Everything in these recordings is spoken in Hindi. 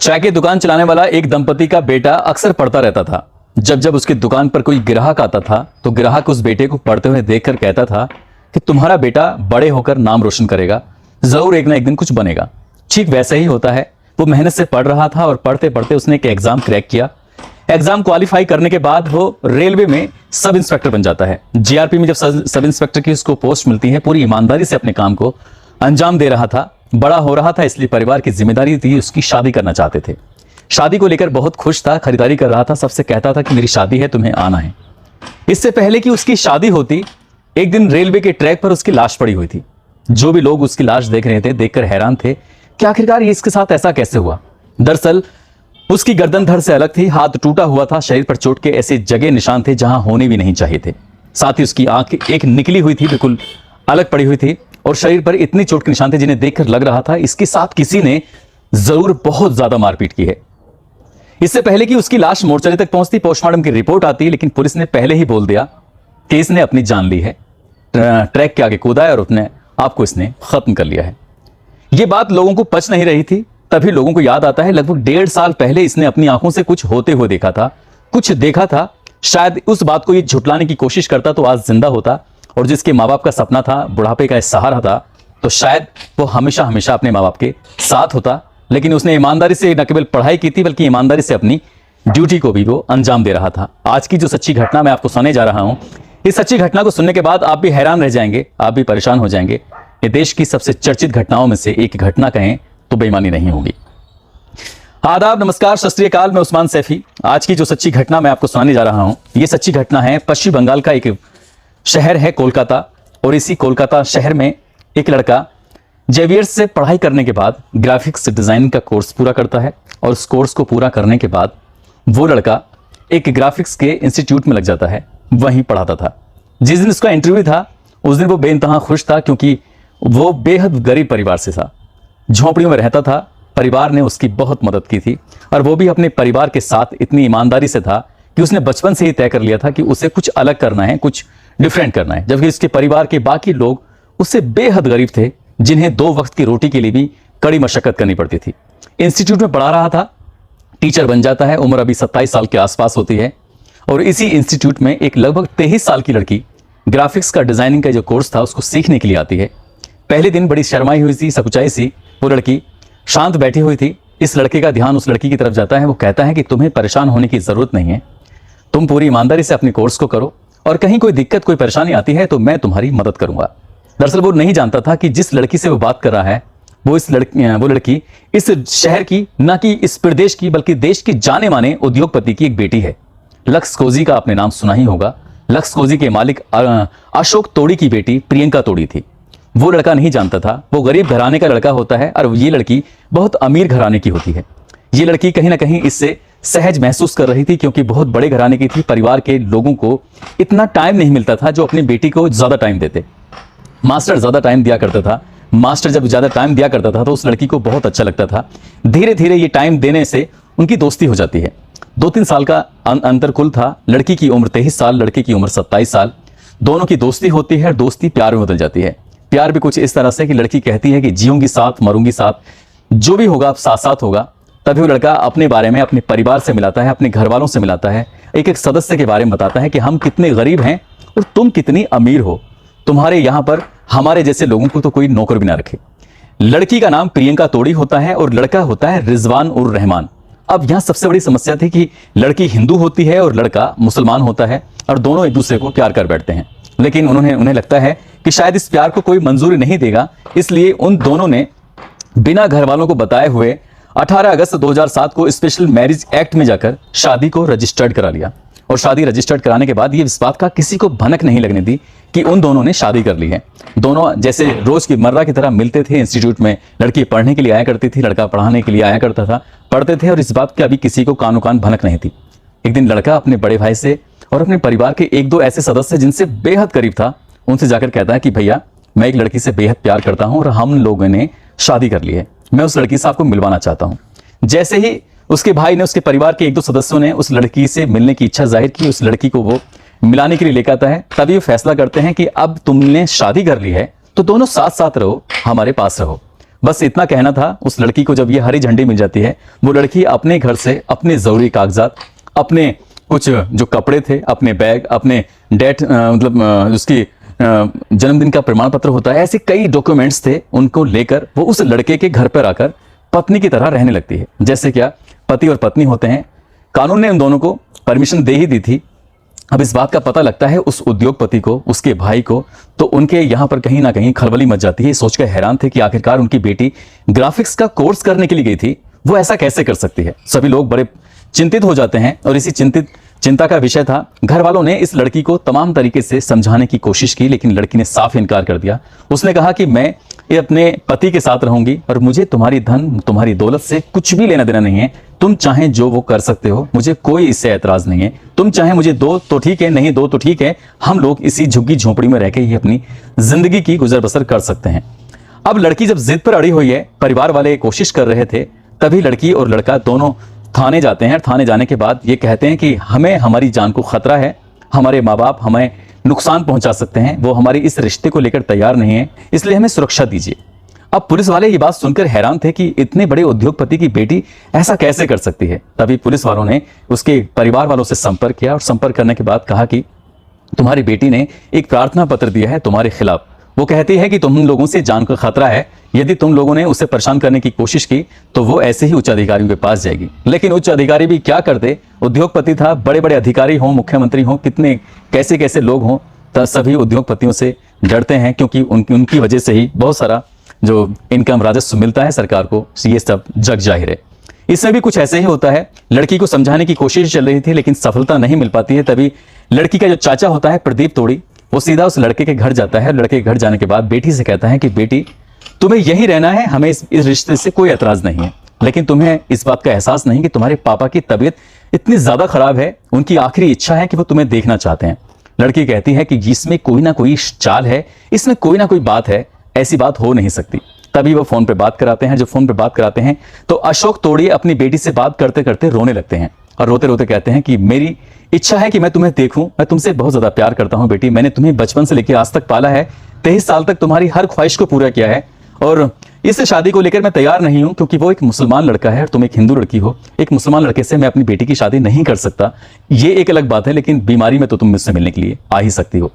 चाय की दुकान चलाने वाला एक दंपति का बेटा अक्सर पढ़ता रहता था। जब जब उसकी दुकान पर कोई ग्राहक आता था तो ग्राहक उस बेटे को पढ़ते हुए देखकर कहता था कि तुम्हारा बेटा बड़े होकर नाम रोशन करेगा, जरूर एक ना एक दिन कुछ बनेगा। ठीक वैसा ही होता है। वो मेहनत से पढ़ रहा था और पढ़ते पढ़ते उसने एक एग्जाम क्रैक किया। एग्जाम क्वालिफाई करने के बाद वो रेलवे में सब इंस्पेक्टर बन जाता है। जीआरपी में जब सब इंस्पेक्टर की उसको पोस्ट मिलती है, पूरी ईमानदारी से अपने काम को अंजाम दे रहा था, बड़ा हो रहा था, इसलिए परिवार की जिम्मेदारी थी, उसकी शादी करना चाहते थे। शादी को लेकर बहुत खुश था, खरीदारी कर रहा था, सबसे कहता था कि मेरी शादी है, तुम्हें आना है। इससे पहले कि उसकी शादी होती, एक दिन रेलवे के ट्रैक पर उसकी लाश पड़ी हुई थी। जो भी लोग उसकी लाश देख रहे थे देखकर हैरान थे कि आखिरकार ये इसके साथ ऐसा कैसे हुआ। दरअसल उसकी गर्दन धड़ से अलग थी, हाथ टूटा हुआ था, शरीर पर चोट के ऐसे जगह निशान थे जहां होने भी नहीं चाहिए थे। साथ ही उसकी आंख एक निकली हुई थी, बिल्कुल अलग पड़ी हुई थी, और शरीर पर इतनी चोट के निशान थे जिन्हें देखकर लग रहा था इसके साथ किसी ने जरूर बहुत ज्यादा मारपीट की है। इससे पहले कि उसकी लाश मोर्चरी तक पहुंचती, पोस्टमार्टम की रिपोर्ट आती, लेकिन पुलिस ने पहले ही बोल दिया कि इसने अपनी जान ली है, ट्रैक के आगे कूदा है और अपने आपको इसने खत्म कर लिया है। यह बात लोगों को पच नहीं रही थी। तभी लोगों को याद आता है लगभग 1.5 साल पहले इसने अपनी आंखों से कुछ होते हुए देखा था, कुछ देखा था। शायद उस बात को ये झुटलाने की कोशिश करता तो आज जिंदा होता, और जिसके माँ बाप का सपना था, बुढ़ापे का सहारा था, तो शायद वो हमेशा हमेशा अपने माँ बाप के साथ होता। लेकिन उसने ईमानदारी से न केवल पढ़ाई की थी बल्कि ईमानदारी से अपनी ड्यूटी को भी वो अंजाम दे रहा था। आज की जो सच्ची घटना मैं आपको सुनाने जा रहा हूं, इस सच्ची घटना को सुनने के बाद आप भी हैरान रह जाएंगे, आप भी परेशान हो जाएंगे। ये देश की सबसे चर्चित घटनाओं में से एक घटना कहें तो बेईमानी नहीं होगी। आदाब, नमस्कार, सत श्री अकाल, मैं उस्मान सैफी। आज की जो सच्ची घटना मैं आपको सुनाने जा रहा हूं, ये सच्ची घटना है पश्चिम बंगाल का एक शहर है कोलकाता, और इसी कोलकाता शहर में एक लड़का जेवियर्स से पढ़ाई करने के बाद ग्राफिक्स डिजाइनिंग का कोर्स पूरा करता है, और उस कोर्स को पूरा करने के बाद वो लड़का एक ग्राफिक्स के इंस्टीट्यूट में लग जाता है, वहीं पढ़ाता था। जिस दिन उसका इंटरव्यू था उस दिन वो बेइंतहा खुश था, क्योंकि वो बेहद गरीब परिवार से था, झोंपड़ियों में रहता था। परिवार ने उसकी बहुत मदद की थी, और वो भी अपने परिवार के साथ इतनी ईमानदारी से था कि उसने बचपन से ही तय कर लिया था कि उसे कुछ अलग करना है, कुछ डिफरेंट करना है। जबकि उसके परिवार के बाकी लोग उससे बेहद गरीब थे, जिन्हें 2 वक्त की रोटी के लिए भी कड़ी मशक्कत करनी पड़ती थी। इंस्टीट्यूट में पढ़ा रहा था, टीचर बन जाता है, उम्र अभी 27 साल के आसपास होती है, और इसी इंस्टीट्यूट में एक लगभग 23 साल की लड़की ग्राफिक्स का डिजाइनिंग का जो कोर्स था उसको सीखने के लिए आती है। पहले दिन बड़ी शर्माई हुई सी, सकुचाई सी वो लड़की शांत बैठी हुई थी। इस लड़के का ध्यान उस लड़की की तरफ जाता है। वो कहता है कि तुम्हें परेशान होने की जरूरत नहीं है, तुम पूरी ईमानदारी से अपने कोर्स को करो, और कहीं कोई दिक्कत, कोई परेशानी आती है तो मैं तुम्हारी मदद करूंगा। दरअसल वो नहीं जानता था कि जिस लड़की से वो बात कर रहा है वो लड़की इस शहर की, न कि इस प्रदेश की, बल्कि देश की जाने माने उद्योगपति की एक बेटी है। लक्स कोजी का आपने नाम सुना ही होगा। लक्स कोजी के मालिक अशोक तोड़ी की बेटी प्रियंका तोड़ी थी। वो लड़का नहीं जानता था वो गरीब घराने का लड़का होता है, और ये लड़की बहुत अमीर घराने की होती है। ये लड़की कहीं ना कहीं इससे सहज महसूस कर रही थी, क्योंकि बहुत बड़े घराने की थी। परिवार के लोगों को इतना टाइम नहीं मिलता था जो अपनी बेटी को ज्यादा टाइम देते। मास्टर ज्यादा टाइम दिया करता था। मास्टर जब ज्यादा टाइम दिया करता था तो उस लड़की को बहुत अच्छा लगता था। धीरे धीरे ये टाइम देने से उनकी दोस्ती हो जाती है। 2-3 साल का अंतर कुल था। लड़की की उम्र 23 साल, लड़के की उम्र 27 साल। दोनों की दोस्ती होती है, और दोस्ती प्यार में बदल जाती है। प्यार भी कुछ इस तरह से कि लड़की कहती है कि जीऊंगी साथ, मरूंगी साथ, जो भी होगा साथ साथ होगा। तभी वो लड़का अपने बारे में अपने परिवार से मिलाता है, अपने घर वालों से मिलाता है, एक एक सदस्य के बारे में बताता है कि हम कितने गरीब हैं और तुम कितनी अमीर हो। तुम्हारे यहाँ पर हमारे जैसे लोगों को तो कोई नौकर भी ना रखे। लड़की का नाम प्रियंका तोड़ी होता है और लड़का होता है रिजवान उर रहमान। अब यहाँ सबसे बड़ी समस्या थी कि लड़की हिंदू होती है और लड़का मुसलमान होता है, और दोनों एक दूसरे को प्यार कर बैठते हैं। लेकिन उन्हें लगता है कि शायद इस प्यार को कोई मंजूरी नहीं देगा, इसलिए उन दोनों ने बिना घर वालों को बताए हुए 18 अगस्त 2007 को स्पेशल मैरिज एक्ट में जाकर शादी को रजिस्टर्ड करा लिया। और शादी रजिस्टर्ड कराने के बाद ये इस बात का किसी को भनक नहीं लगने दी कि उन दोनों ने शादी कर ली है। दोनों जैसे रोज की मर्रा की तरह मिलते थे इंस्टीट्यूट में। लड़की पढ़ने के लिए आया करती थी, लड़का पढ़ाने के लिए आया करता था, पढ़ते थे, और इस बात की अभी किसी को कानो कान भनक नहीं थी। एक दिन लड़का अपने बड़े भाई से और अपने परिवार के 1-2 ऐसे सदस्य जिनसे बेहद करीब था, उनसे जाकर कहता है कि भैया मैं एक लड़की से बेहद प्यार करता हूं और हम लोगों ने शादी कर ली है, मैं उस लड़की से आपको मिलवाना चाहता हूं। जैसे ही उसके भाई ने, उसके परिवार के 1-2 सदस्यों ने उस लड़की से मिलने की इच्छा जाहिर की, उस लड़की को वो मिलाने के लिए लेकर आता है। तभी वो फैसला करते हैं कि अब तुमने शादी कर ली है तो दोनों साथ साथ रहो, हमारे पास रहो। बस इतना कहना था उस लड़की को। जब ये हरी झंडी मिल जाती है, वो लड़की अपने घर से अपने जरूरी कागजात, अपने कुछ जो कपड़े थे, अपने बैग, अपने डेट मतलब उसकी जन्मदिन का प्रमाण पत्र होता है, ऐसे कई डॉक्यूमेंट्स थे, उनको लेकर वो उस लड़के के घर पर आकर पत्नी की तरह रहने लगती है। जैसे क्या पति और पत्नी होते हैं। कानून ने उन दोनों को परमिशन दे ही दी थी। अब इस बात का पता लगता है उस उद्योगपति को, उसके भाई को, तो उनके यहां पर कहीं ना कहीं खलबली मच जाती है। सोचकर हैरान थे कि आखिरकार उनकी बेटी ग्राफिक्स का कोर्स करने के लिए गई थी, वो ऐसा कैसे कर सकती है। सभी लोग बड़े चिंतित हो जाते हैं और इसी चिंता का विषय था। घर वालों ने इस लड़की को तमाम तरीके से समझाने की कोशिश की, लेकिन लड़की ने साफ इनकार कर दिया। उसने कहा कि मैं ये अपने पति के साथ रहूंगी और मुझे तुम्हारी धन, तुम्हारी दौलत से कुछ भी लेना देना नहीं है। तुम चाहे जो वो कर सकते हो, मुझे कोई इससे ऐतराज नहीं है। तुम चाहे मुझे दो तो ठीक है, नहीं दो तो ठीक है, हम लोग इसी झुग्गी झोपड़ी में रहकर ही अपनी जिंदगी की गुजर बसर कर सकते हैं। अब लड़की जब जिद पर अड़ी हुई है, परिवार वाले कोशिश कर रहे थे, तभी लड़की और लड़का दोनों थाने जाते हैं। थाने जाने के बाद ये कहते हैं कि हमें हमारी जान को खतरा है, हमारे माँ बाप हमें नुकसान पहुंचा सकते हैं, वो हमारी इस रिश्ते को लेकर तैयार नहीं है, इसलिए हमें सुरक्षा दीजिए। अब पुलिस वाले ये बात सुनकर हैरान थे कि इतने बड़े उद्योगपति की बेटी ऐसा कैसे कर सकती है। तभी पुलिस वालों ने उसके परिवार वालों से संपर्क किया और संपर्क करने के बाद कहा कि तुम्हारी बेटी ने एक प्रार्थना पत्र दिया है तुम्हारे खिलाफ। वो कहती है कि तुम लोगों से जान का खतरा है, यदि तुम लोगों ने उसे परेशान करने की कोशिश की तो वो ऐसे ही उच्च अधिकारियों के पास जाएगी। लेकिन उच्च अधिकारी भी क्या करते, उद्योगपति था, बड़े बड़े अधिकारी हों, मुख्यमंत्री हों, कितने कैसे कैसे लोग हों, तो सभी उद्योगपतियों से डरते हैं, क्योंकि उनकी वजह से ही बहुत सारा जो इनकम राजस्व मिलता है सरकार को, ये सब जग जाहिर है। इसमें भी कुछ ऐसे ही होता है। लड़की को समझाने की कोशिश चल रही थी, लेकिन सफलता नहीं मिल पाती है। तभी लड़की का जो चाचा होता है प्रदीप तोड़ी, वो सीधा उस लड़के के घर जाता है। लड़के के घर जाने के बाद बेटी से कहता है कि बेटी तुम्हें यहीं रहना है, हमें इस रिश्ते से कोई एतराज नहीं है, लेकिन तुम्हें इस बात का एहसास नहीं कि तुम्हारे पापा की तबीयत इतनी ज्यादा खराब है, उनकी आखिरी इच्छा है कि वो तुम्हें देखना चाहते हैं। लड़की कहती है कि इसमें कोई ना कोई चाल है, इसमें कोई ना कोई बात है, ऐसी बात हो नहीं सकती। तभी वो फोन पे बात कराते हैं। जब फोन पे बात कराते हैं तो अशोक तोड़ी अपनी बेटी से बात करते करते रोने लगते हैं और रोते रोते कहते हैं कि मेरी इच्छा है कि मैं तुम्हें देखूं, मैं तुमसे बहुत ज्यादा प्यार करता हूं बेटी, मैंने तुम्हें बचपन से लेकर आज तक पाला है, 23 साल तक तुम्हारी हर ख्वाहिश को पूरा किया है, और इस शादी को लेकर मैं तैयार नहीं हूं क्योंकि वो एक मुसलमान लड़का है और तुम एक हिंदू लड़की हो। एक मुसलमान लड़के से मैं अपनी बेटी की शादी नहीं कर सकता, ये एक अलग बात है, लेकिन बीमारी में तो तुम मुझसे मिलने के लिए आ ही सकती हो।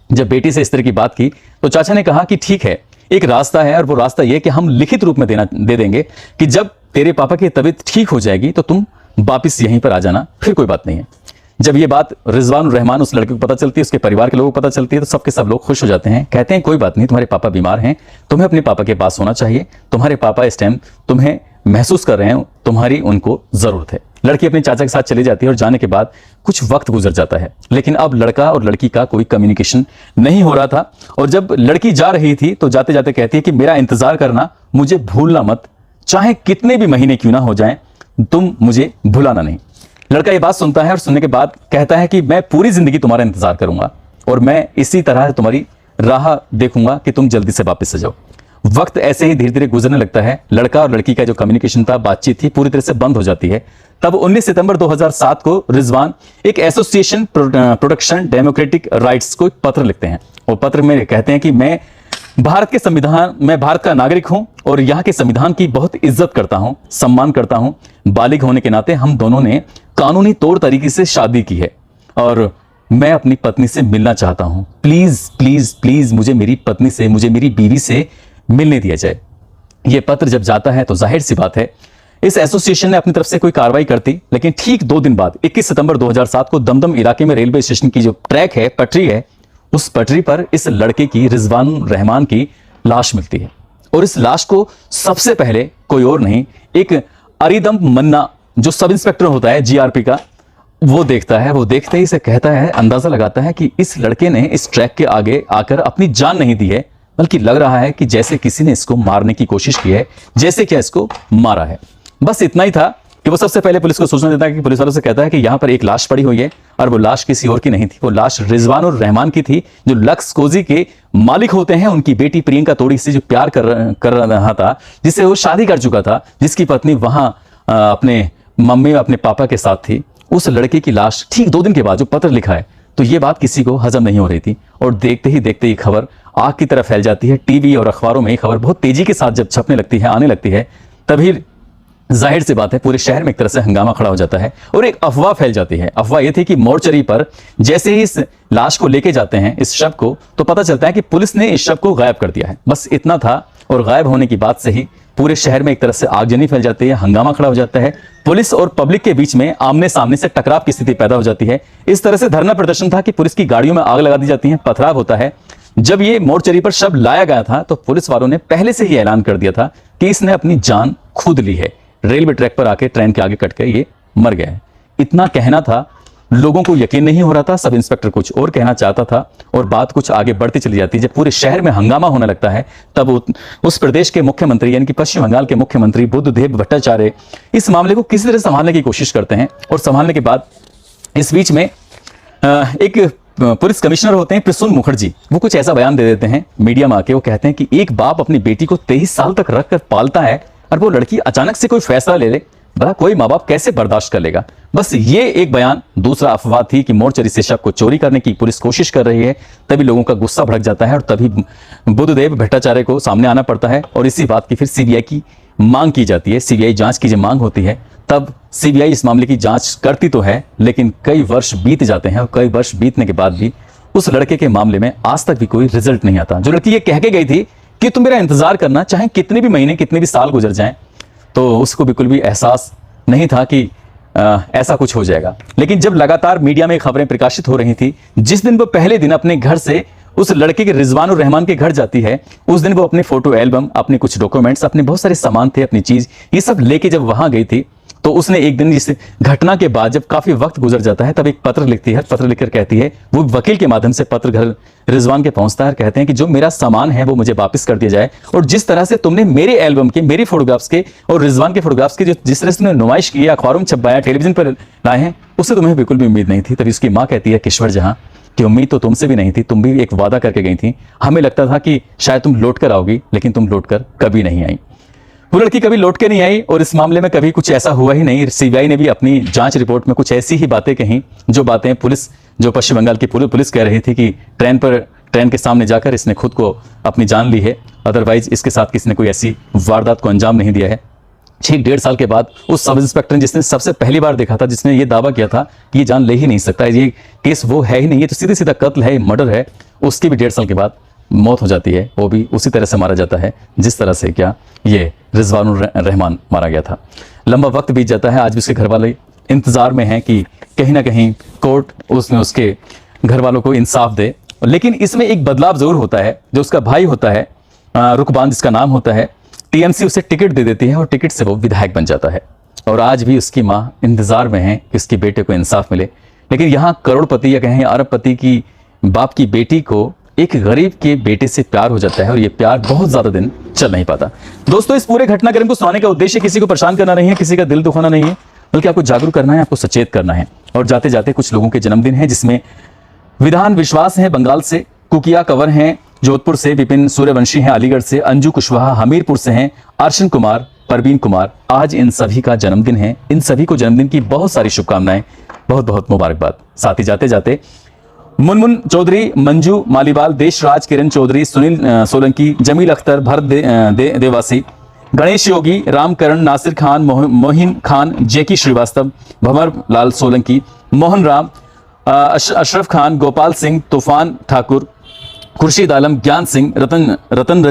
जब बेटी से इस तरह की बात की तो चाचा ने कहा कि ठीक है, एक रास्ता है, और वो रास्ता यह कि हम लिखित रूप में दे देंगे कि जब तेरे पापा की तबीयत ठीक हो जाएगी तो तुम वापिस यहीं पर आ जाना, फिर कोई बात नहीं है। जब ये बात रिजवान रहमान उस लड़के को पता चलती है, उसके परिवार के लोगों को पता चलती है, तो सबके सब लोग खुश हो जाते हैं। कहते हैं कोई बात नहीं, तुम्हारे पापा बीमार हैं, तुम्हें अपने पापा के पास होना चाहिए, तुम्हारे पापा इस टाइम तुम्हें महसूस कर रहे हैं, तुम्हारी उनको जरूरत है। लड़की अपने चाचा के साथ चली जाती है और जाने के बाद कुछ वक्त गुजर जाता है, लेकिन अब लड़का और लड़की का कोई कम्युनिकेशन नहीं हो रहा था। और जब लड़की जा रही थी तो जाते जाते कहती है कि मेरा इंतजार करना, मुझे भूलना मत, चाहे कितने भी महीने क्यों ना हो जाएं, तुम मुझे भुलाना नहीं। लड़का ये बात सुनता है और सुनने के बाद कहता है कि मैं पूरी जिंदगी तुम्हारा इंतजार करूंगा और मैं इसी तरह तुम्हारी राह देखूंगा कि तुम जल्दी से वापस आ जाओ। वक्त ऐसे ही धीरे धीरे गुजरने लगता है। लड़का और लड़की का जो कम्युनिकेशन था, बातचीत थी, पूरी तरह से बंद हो जाती है। तब 19 सितंबर 2007 को रिजवान एक एसोसिएशन प्रोटेक्शन डेमोक्रेटिक राइट्स को एक पत्र लिखते हैं और पत्र में कहते हैं कि मैं भारत का नागरिक हूं और यहाँ के संविधान की बहुत इज्जत करता हूं, सम्मान करता हूं। बालिग होने के नाते हम दोनों ने कानूनी तौर तरीके से शादी की है और मैं अपनी पत्नी से मिलना चाहता हूं। प्लीज प्लीज प्लीज मुझे मेरी पत्नी से, मुझे मेरी बीवी से मिलने दिया जाए। यह पत्र जब जाता है तो जाहिर सी बात है इस एसोसिएशन ने अपनी तरफ से कोई कार्रवाई करती, लेकिन ठीक 2 दिन बाद 21 सितंबर 2007 को दमदम इलाके में रेलवे स्टेशन की जो ट्रैक है, पटरी है, उस पटरी पर इस लड़के की, रिजवान रहमान की लाश मिलती है। और इस लाश को सबसे पहले कोई और नहीं, एक अरिदम मन्ना जो सब इंस्पेक्टर होता है जीआरपी का, वो देखता है। वो देखते ही से कहता है, अंदाजा लगाता है कि इस लड़के ने इस ट्रैक के आगे आकर अपनी जान नहीं दी है, बल्कि लग रहा है कि जैसे किसी ने इसको मारने की कोशिश की है, जैसे क्या इसको मारा है। बस इतना ही था कि वो सबसे पहले पुलिस को सूचना देता है कि पुलिस वालों से कहता है कि यहां पर एक लाश पड़ी हुई है और वो लाश किसी और की नहीं थी, वो लाश रिजवान और रहमान की थी, जो लक्स कोजी के मालिक होते हैं। उनकी बेटी प्रियंका तोड़ी से जो प्यार कर रहा था, जिससे वो शादी कर चुका था, जिसकी पत्नी वहां अपने मम्मी अपने पापा के साथ थी, उस लड़के की लाश ठीक 2 दिन के बाद जो पत्र लिखा है, तो ये बात किसी को हजम नहीं हो रही थी। और देखते ही देखते ये खबर आग की तरह फैल जाती है। टीवी और अखबारों में ये खबर बहुत तेजी के साथ जब छपने लगती है, आने लगती है, तभी जाहिर सी बात है पूरे शहर में एक तरह से हंगामा खड़ा हो जाता है और एक अफवाह फैल जाती है। अफवाह यह थी कि मोर्चरी पर जैसे ही इस लाश को लेके जाते हैं, इस शव को, तो पता चलता है कि पुलिस ने इस शव को गायब कर दिया है। बस इतना था और गायब होने की बात से ही पूरे शहर में एक तरह से आगजनी फैल जाती है, हंगामा खड़ा हो जाता है। पुलिस और पब्लिक के बीच में आमने सामने से टकराव की स्थिति पैदा हो जाती है। इस तरह से धरना प्रदर्शन था कि पुलिस की गाड़ियों में आग लगा दी जाती है, पथराव होता है। जब ये मोर्चरी पर शव लाया गया था तो पुलिस वालों ने पहले से ही ऐलान कर दिया था कि इसने अपनी जान खुद ली है, रेलवे ट्रैक पर आके ट्रेन के आगे कट के ये मर गया है। इतना कहना था, लोगों को यकीन नहीं हो रहा था। सब इंस्पेक्टर कुछ और कहना चाहता था और बात कुछ आगे बढ़ती चली जाती है। जब पूरे शहर में हंगामा होने लगता है तब उस प्रदेश के मुख्यमंत्री यानी कि पश्चिम बंगाल के मुख्यमंत्री बुद्धदेव भट्टाचार्य इस मामले को किसी तरह संभालने की कोशिश करते हैं और संभालने के बाद इस बीच में एक पुलिस कमिश्नर होते हैं प्रसून मुखर्जी, वो कुछ ऐसा बयान दे देते हैं मीडिया में आके। वो कहते हैं कि एक बाप अपनी बेटी को 23 साल तक रखकर पालता है और वो लड़की अचानक से कोई फैसला ले ले, भला कोई माँ बाप कैसे बर्दाश्त कर लेगा। बस ये एक बयान। दूसरा अफवाह थी कि मोर्चरी से शव को चोरी करने की पुलिस कोशिश कर रही है। तभी लोगों का गुस्सा भड़क जाता है और तभी बुद्धदेव भट्टाचार्य को सामने आना पड़ता है और इसी बात की फिर सीबीआई की मांग की जाती है। सीबीआई जांच की जब मांग होती है तब सीबीआई इस मामले की जांच करती तो है, लेकिन कई वर्ष बीत जाते हैं और कई वर्ष बीतने के बाद भी उस लड़के के मामले में आज तक भी कोई रिजल्ट नहीं आता। जो लड़की ये कह के गई थी कि तुम मेरा इंतजार करना, चाहे कितने भी महीने कितने भी साल गुजर जाएं, तो उसको बिल्कुल भी एहसास नहीं था कि ऐसा कुछ हो जाएगा। लेकिन जब लगातार मीडिया में खबरें प्रकाशित हो रही थी, जिस दिन वो पहले दिन अपने घर से उस लड़के के रिजवान और रहमान के घर जाती है, उस दिन वो अपने फोटो एल्बम, अपने कुछ डॉक्यूमेंट्स, अपने बहुत सारे सामान थे, अपनी चीज, ये सब लेके जब वहां गई थी, तो उसने एक दिन इस घटना के बाद जब काफी वक्त गुजर जाता है तब एक पत्र लिखती है। पत्र लिखकर कहती है, वो वकील के माध्यम से पत्र घर रिजवान के पहुंचता है और कहते हैं कि जो मेरा सामान है वो मुझे वापस कर दिया जाए और जिस तरह से तुमने मेरे एल्बम के, मेरे फोटोग्राफ्स के और रिजवान के फोटोग्राफ्स के जिस तरह से तुमने नुमाइश की है, अखबारों में छपवाया, टेलीविजन पर लाए हैं, उससे तुम्हें बिल्कुल भी उम्मीद नहीं थी। तभी उसकी माँ कहती है, किश्वर जहां, कि उम्मीद तो तुमसे भी नहीं थी, तुम भी एक वादा करके गई थी, हमें लगता था कि शायद तुम लौट कर आओगी, लेकिन तुम लौट कर कभी नहीं आई। वो लड़की कभी लौट के नहीं आई और इस मामले में कभी कुछ ऐसा हुआ ही नहीं। सीबीआई ने भी अपनी जांच रिपोर्ट में कुछ ऐसी ही बातें कही जो बातें जो पश्चिम बंगाल की पुलिस कह रही थी कि ट्रेन के सामने जाकर इसने खुद को अपनी जान ली है, अदरवाइज इसके साथ किसी ने कोई ऐसी वारदात को अंजाम नहीं दिया है। ठीक 1.5 साल के बाद उस सब इंस्पेक्टर ने, जिसने सबसे पहली बार देखा था, जिसने ये दावा किया था कि ये जान ले ही नहीं सकता, ये केस वो है ही नहीं, ये तो सीधे सीधा कत्ल है, मर्डर है, उसकी भी 1.5 साल के बाद मौत हो जाती है। वो भी उसी तरह से मारा जाता है जिस तरह से क्या ये रिजवानुर रहमान मारा गया था। लंबा वक्त बीत जाता है, आज भी उसके घर वाले इंतजार में हैं कि कहीं ना कहीं कोर्ट उसके घर वालों को इंसाफ दे। लेकिन इसमें एक बदलाव जरूर होता है। जो उसका भाई होता है, रुकबान जिसका नाम होता है, टीएमसी उसे टिकट दे देती है और टिकट से वो विधायक बन जाता है। और आज भी उसकी माँ इंतजार में है कि उसके बेटे को इंसाफ मिले। लेकिन यहाँ करोड़पति या कहें अरबपति की बाप की बेटी को एक गरीब के बेटे से प्यार हो जाता है और ये प्यार बहुत ज्यादा दिन चल नहीं पाता। दोस्तों, इस पूरे घटनाक्रम को सुनाने का उद्देश्य किसी को परेशान करना नहीं है, किसी का दिल दुखाना नहीं है, बल्कि आपको जागरूक करना है, आपको सचेत करना है। और जाते जाते कुछ लोगों के जन्मदिन है, जिसमें विधान विश्वास है बंगाल से, कुकिया कंवर हैं जोधपुर से, विपिन सूर्यवंशी हैं अलीगढ़ से, अंजू कुशवाहा हमीरपुर से हैं, अर्शन कुमार, परवीन कुमार। आज इन सभी का जन्मदिन है। इन सभी को जन्मदिन की बहुत सारी शुभकामनाएं, बहुत बहुत मुबारकबाद। साथ ही जाते जाते मुनमुन चौधरी, मंजू मालीवाल, देशराज, किरण चौधरी, सुनील सोलंकी, जमील अख्तर, भरत देवासी, गणेश योगी, रामकरण, नासिर खान, मोहिन खान, जेकी श्रीवास्तव, भंवर लाल सोलंकी, मोहन राम, अशरफ खान, गोपाल सिंह, तूफान ठाकुर, खुर्शीद आलम, ज्ञान सिंह, रतन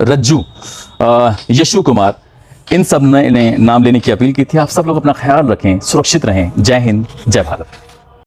रज्जू, यशु कुमार, इन सब ने नाम लेने की अपील की थी। आप सब लोग अपना ख्याल रखें, सुरक्षित रहें। जय हिंद, जय भारत।